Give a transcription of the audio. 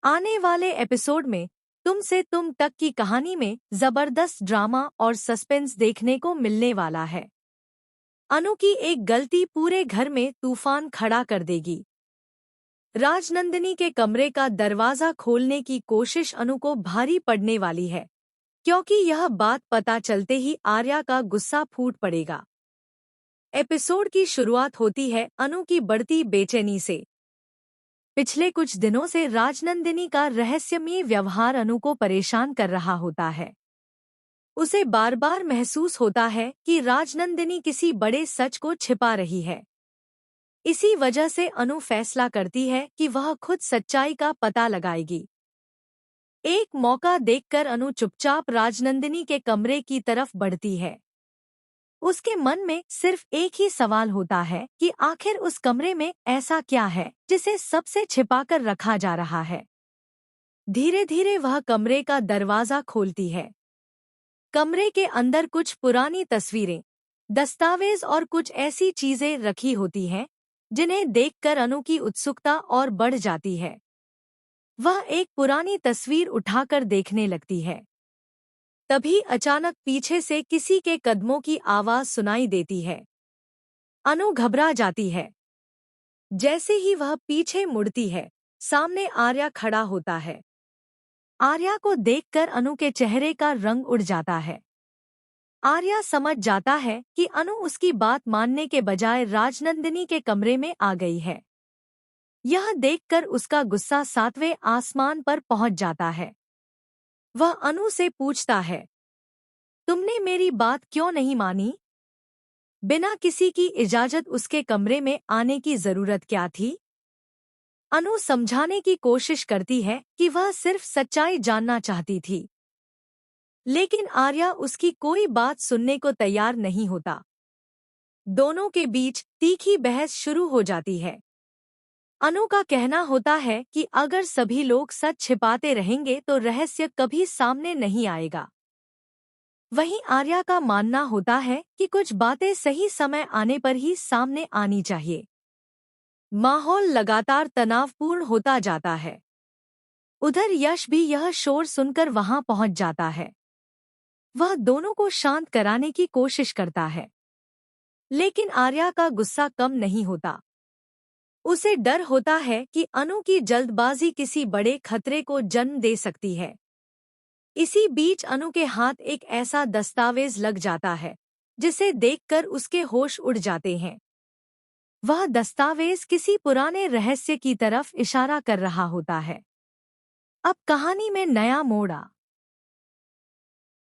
आने वाले एपिसोड में तुम से तुम तक की कहानी में जबरदस्त ड्रामा और सस्पेंस देखने को मिलने वाला है। अनु की एक गलती पूरे घर में तूफान खड़ा कर देगी। राजनंदिनी के कमरे का दरवाजा खोलने की कोशिश अनु को भारी पड़ने वाली है, क्योंकि यह बात पता चलते ही आर्या का गुस्सा फूट पड़ेगा। एपिसोड की शुरुआत होती है अनु की बढ़ती बेचैनी से। पिछले कुछ दिनों से राजनंदिनी का रहस्यमयी व्यवहार अनु को परेशान कर रहा होता है। उसे बार बार महसूस होता है कि राजनंदिनी किसी बड़े सच को छिपा रही है। इसी वजह से अनु फैसला करती है कि वह खुद सच्चाई का पता लगाएगी। एक मौका देखकर अनु चुपचाप राजनंदिनी के कमरे की तरफ बढ़ती है। उसके मन में सिर्फ एक ही सवाल होता है कि आखिर उस कमरे में ऐसा क्या है जिसे सबसे छिपाकर रखा जा रहा है। धीरे धीरे वह कमरे का दरवाजा खोलती है। कमरे के अंदर कुछ पुरानी तस्वीरें, दस्तावेज और कुछ ऐसी चीजें रखी होती हैं जिन्हें देखकर अनु की उत्सुकता और बढ़ जाती है। वह एक पुरानी तस्वीर उठाकर देखने लगती है। तभी अचानक पीछे से किसी के कदमों की आवाज सुनाई देती है। अनु घबरा जाती है। जैसे ही वह पीछे मुड़ती है, सामने आर्या खड़ा होता है। आर्या को देखकर अनु के चेहरे का रंग उड़ जाता है। आर्या समझ जाता है कि अनु उसकी बात मानने के बजाय राजनंदिनी के कमरे में आ गई है। यह देखकर उसका गुस्सा 7वें आसमान पर पहुंच जाता है। वह अनु से पूछता है, तुमने मेरी बात क्यों नहीं मानी? बिना किसी की इजाजत उसके कमरे में आने की जरूरत क्या थी? अनु समझाने की कोशिश करती है कि वह सिर्फ सच्चाई जानना चाहती थी, लेकिन आर्या उसकी कोई बात सुनने को तैयार नहीं होता। दोनों के बीच तीखी बहस शुरू हो जाती है। अनु का कहना होता है कि अगर सभी लोग सच छिपाते रहेंगे तो रहस्य कभी सामने नहीं आएगा। वहीं आर्या का मानना होता है कि कुछ बातें सही समय आने पर ही सामने आनी चाहिए। माहौल लगातार तनावपूर्ण होता जाता है। उधर यश भी यह शोर सुनकर वहां पहुंच जाता है। वह दोनों को शांत कराने की कोशिश करता है, लेकिन आर्या का गुस्सा कम नहीं होता। उसे डर होता है कि अनु की जल्दबाजी किसी बड़े खतरे को जन्म दे सकती है। इसी बीच अनु के हाथ एक ऐसा दस्तावेज लग जाता है जिसे देखकर उसके होश उड़ जाते हैं। वह दस्तावेज किसी पुराने रहस्य की तरफ इशारा कर रहा होता है। अब कहानी में नया मोड़ आ